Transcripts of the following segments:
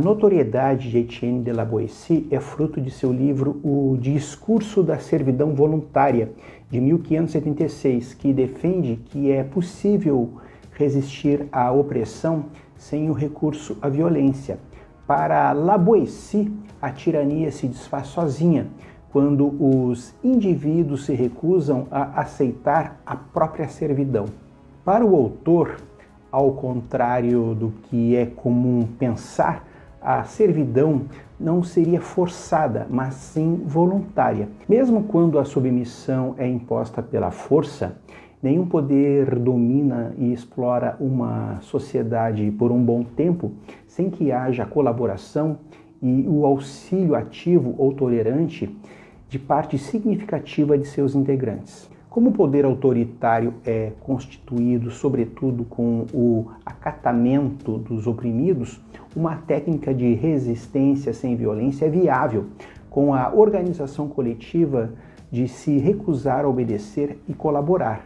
notoriedade de Etienne de la Boétie é fruto de seu livro O Discurso da Servidão Voluntária, de 1576, que defende que é possível resistir à opressão sem o recurso à violência. Para La Boétie, a tirania se desfaz sozinha, quando os indivíduos se recusam a aceitar a própria servidão. Para o autor, ao contrário do que é comum pensar, a servidão não seria forçada, mas sim voluntária. Mesmo quando a submissão é imposta pela força, nenhum poder domina e explora uma sociedade por um bom tempo sem que haja colaboração e o auxílio ativo ou tolerante de parte significativa de seus integrantes. Como o poder autoritário é constituído, sobretudo, com o acatamento dos oprimidos, uma técnica de resistência sem violência é viável, com a organização coletiva de se recusar a obedecer e colaborar.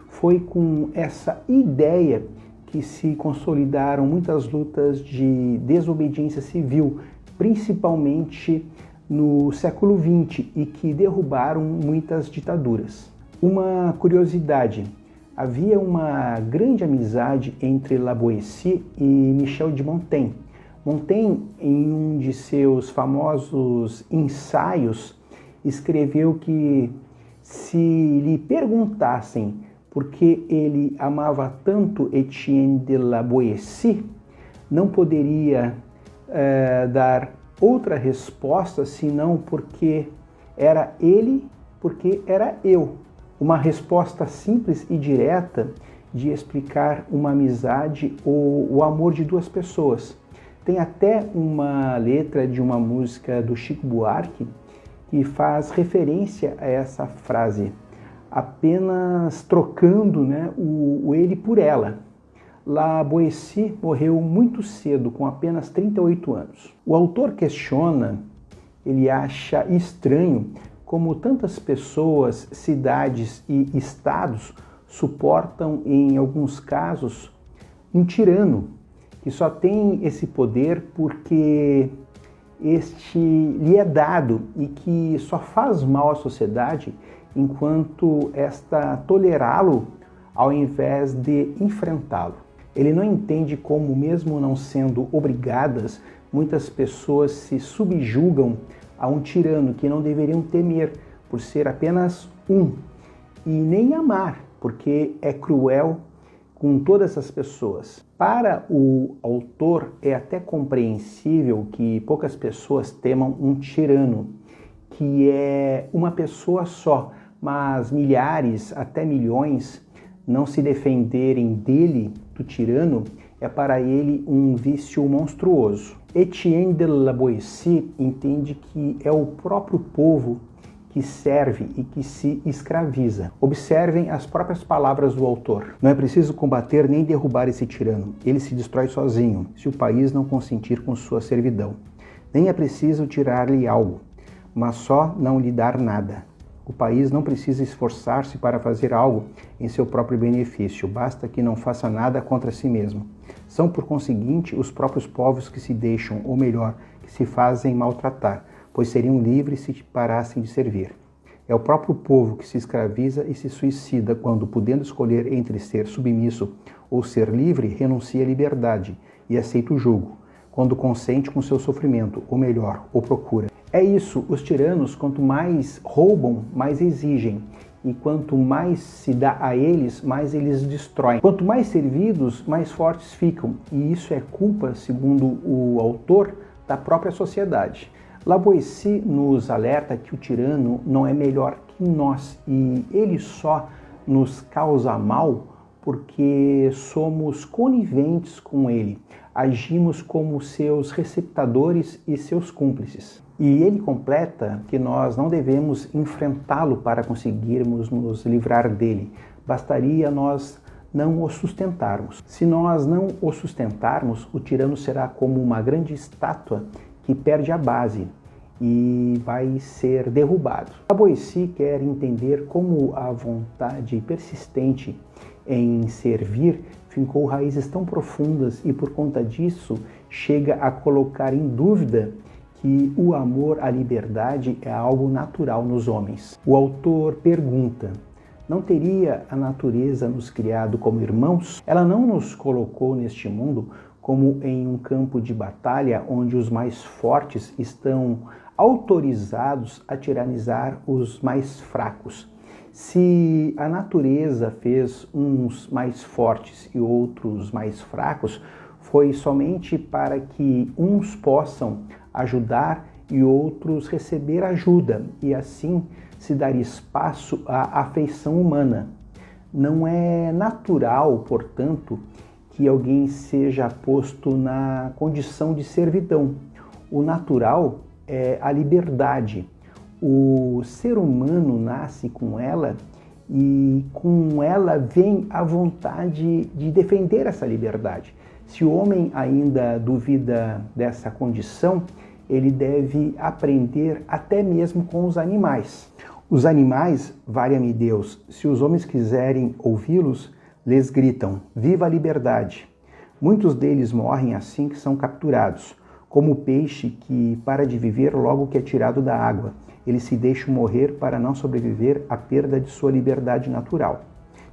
Foi com essa ideia que se consolidaram muitas lutas de desobediência civil, principalmente no século XX, e que derrubaram muitas ditaduras. Uma curiosidade, havia uma grande amizade entre La Boétie e Michel de Montaigne. Montaigne, em um de seus famosos ensaios, escreveu que se lhe perguntassem por que ele amava tanto Etienne de la Boétie, não poderia dar outra resposta senão porque era ele, porque era eu. Uma resposta simples e direta de explicar uma amizade ou o amor de duas pessoas. Tem até uma letra de uma música do Chico Buarque que faz referência a essa frase, apenas trocando, o ele por ela. La Boétie morreu muito cedo, com apenas 38 anos. O autor questiona, ele acha estranho como tantas pessoas, cidades e estados suportam, em alguns casos, um tirano que só tem esse poder porque este lhe é dado e que só faz mal à sociedade enquanto esta tolerá-lo ao invés de enfrentá-lo. Ele não entende como, mesmo não sendo obrigadas, muitas pessoas se subjugam a um tirano que não deveriam temer por ser apenas um, e nem amar, porque é cruel com todas as pessoas. Para o autor é até compreensível que poucas pessoas temam um tirano, que é uma pessoa só, mas milhares, até milhões, não se defenderem dele, do tirano, é para ele um vício monstruoso. Etienne de la Boétie entende que é o próprio povo que serve e que se escraviza. Observem as próprias palavras do autor. Não é preciso combater nem derrubar esse tirano. Ele se destrói sozinho, se o país não consentir com sua servidão. Nem é preciso tirar-lhe algo, mas só não lhe dar nada. O país não precisa esforçar-se para fazer algo em seu próprio benefício, basta que não faça nada contra si mesmo. São, por conseguinte, os próprios povos que se deixam, ou melhor, que se fazem maltratar, pois seriam livres se parassem de servir. É o próprio povo que se escraviza e se suicida quando, podendo escolher entre ser submisso ou ser livre, renuncia à liberdade e aceita o jugo, quando consente com seu sofrimento, ou melhor, o procura. É isso, os tiranos, quanto mais roubam, mais exigem, e quanto mais se dá a eles, mais eles destroem. Quanto mais servidos, mais fortes ficam, e isso é culpa, segundo o autor, da própria sociedade. La Boétie nos alerta que o tirano não é melhor que nós, e ele só nos causa mal porque somos coniventes com ele, agimos como seus receptadores e seus cúmplices. E ele completa que nós não devemos enfrentá-lo para conseguirmos nos livrar dele, bastaria nós não o sustentarmos. Se nós não o sustentarmos, o tirano será como uma grande estátua que perde a base e vai ser derrubado. La Boétie quer entender como a vontade persistente em servir fincou raízes tão profundas e por conta disso chega a colocar em dúvida que o amor à liberdade é algo natural nos homens. O autor pergunta: não teria a natureza nos criado como irmãos? Ela não nos colocou neste mundo como em um campo de batalha onde os mais fortes estão autorizados a tiranizar os mais fracos. Se a natureza fez uns mais fortes e outros mais fracos, foi somente para que uns possam ajudar e outros receber ajuda, e assim se dar espaço à afeição humana. Não é natural, portanto, que alguém seja posto na condição de servidão. O natural é a liberdade. O ser humano nasce com ela e com ela vem a vontade de defender essa liberdade. Se o homem ainda duvida dessa condição, ele deve aprender até mesmo com os animais. Os animais, valha-me Deus, se os homens quiserem ouvi-los, lhes gritam: viva a liberdade! Muitos deles morrem assim que são capturados, como o peixe que para de viver logo que é tirado da água. Eles se deixam morrer para não sobreviver à perda de sua liberdade natural.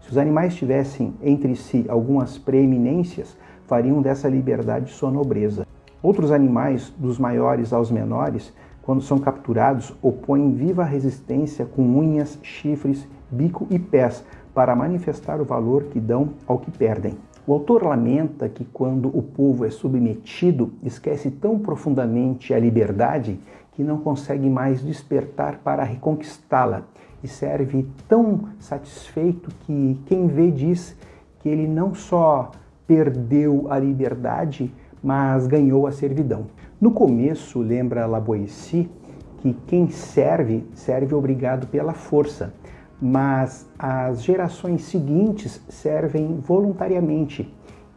Se os animais tivessem entre si algumas preeminências, fariam dessa liberdade sua nobreza. Outros animais, dos maiores aos menores, quando são capturados, opõem viva resistência com unhas, chifres, bico e pés, para manifestar o valor que dão ao que perdem. O autor lamenta que quando o povo é submetido, esquece tão profundamente a liberdade que não consegue mais despertar para reconquistá-la e serve tão satisfeito que quem vê diz que ele não só perdeu a liberdade, mas ganhou a servidão. No começo, lembra La Boétie, que quem serve, serve obrigado pela força, mas as gerações seguintes servem voluntariamente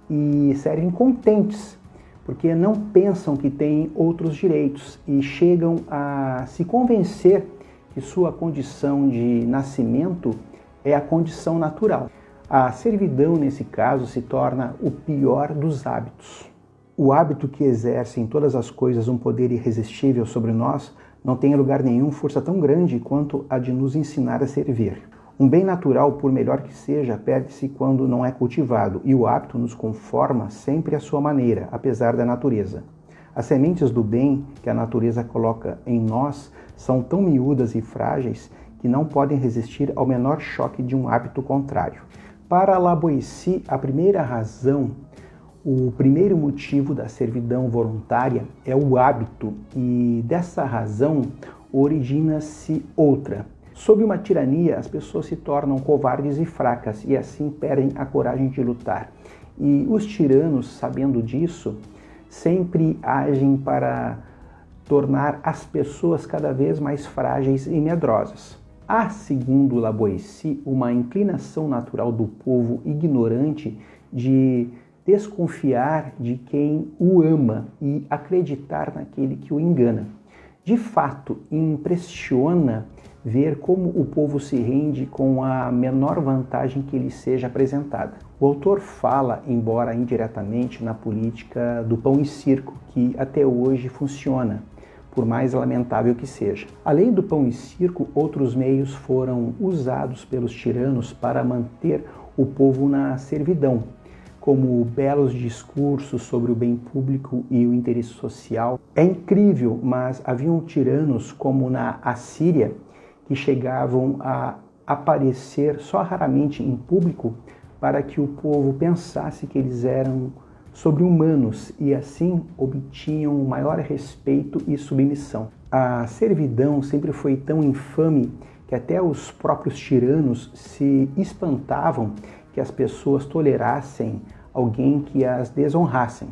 e servem contentes, porque não pensam que têm outros direitos e chegam a se convencer que sua condição de nascimento é a condição natural. A servidão, nesse caso, se torna o pior dos hábitos. O hábito que exerce em todas as coisas um poder irresistível sobre nós não tem em lugar nenhum força tão grande quanto a de nos ensinar a servir. Um bem natural, por melhor que seja, perde-se quando não é cultivado, e o hábito nos conforma sempre à sua maneira, apesar da natureza. As sementes do bem que a natureza coloca em nós são tão miúdas e frágeis que não podem resistir ao menor choque de um hábito contrário. Para La Boétie, a primeira razão, o primeiro motivo da servidão voluntária é o hábito, e dessa razão origina-se outra. Sob uma tirania, as pessoas se tornam covardes e fracas e assim perdem a coragem de lutar. E os tiranos, sabendo disso, sempre agem para tornar as pessoas cada vez mais frágeis e medrosas. Há, segundo La Boétie, uma inclinação natural do povo ignorante de desconfiar de quem o ama e acreditar naquele que o engana. De fato, impressiona ver como o povo se rende com a menor vantagem que lhe seja apresentada. O autor fala, embora indiretamente, na política do pão e circo, que até hoje funciona, por mais lamentável que seja. Além do pão e circo, outros meios foram usados pelos tiranos para manter o povo na servidão, como belos discursos sobre o bem público e o interesse social. É incrível, mas haviam tiranos, como na Assíria, que chegavam a aparecer só raramente em público para que o povo pensasse que eles eram sobre-humanos e assim obtinham maior respeito e submissão. A servidão sempre foi tão infame que até os próprios tiranos se espantavam que as pessoas tolerassem alguém que as desonrassem.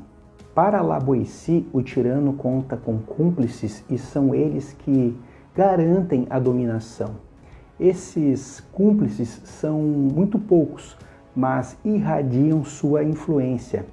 Para La Boétie, o tirano conta com cúmplices e são eles que garantem a dominação. Esses cúmplices são muito poucos, mas irradiam sua influência.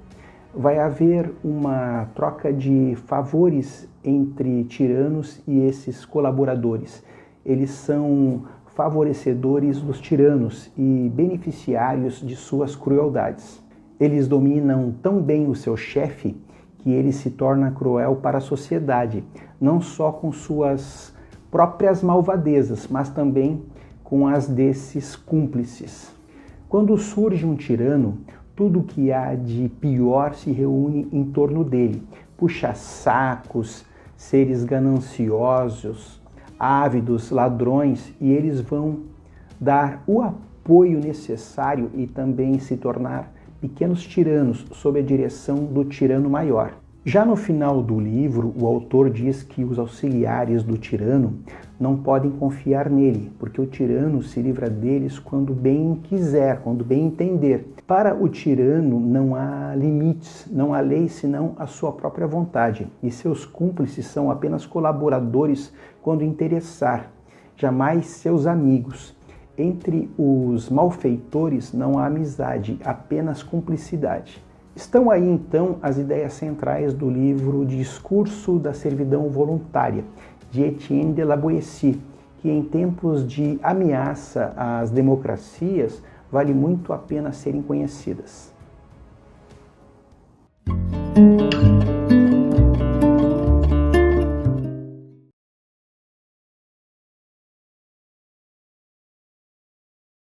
Vai haver uma troca de favores entre tiranos e esses colaboradores. Eles são favorecedores dos tiranos e beneficiários de suas crueldades. eles dominam tão bem o seu chefe que ele se torna cruel para a sociedade, não só com suas próprias malvadezas, mas também com as desses cúmplices. Quando surge um tirano, tudo que há de pior se reúne em torno dele. Puxa-sacos, seres gananciosos, ávidos, ladrões, e eles vão dar o apoio necessário e também se tornar pequenos tiranos sob a direção do tirano maior. Já no final do livro, o autor diz que os auxiliares do tirano não podem confiar nele, porque o tirano se livra deles quando bem quiser, quando bem entender. Para o tirano não há limites, não há lei senão a sua própria vontade, e seus cúmplices são apenas colaboradores quando interessar, jamais seus amigos. Entre os malfeitores não há amizade, apenas cumplicidade. Estão aí então as ideias centrais do livro Discurso da Servidão Voluntária, de Etienne de la Boétie, que em tempos de ameaça às democracias vale muito a pena serem conhecidas.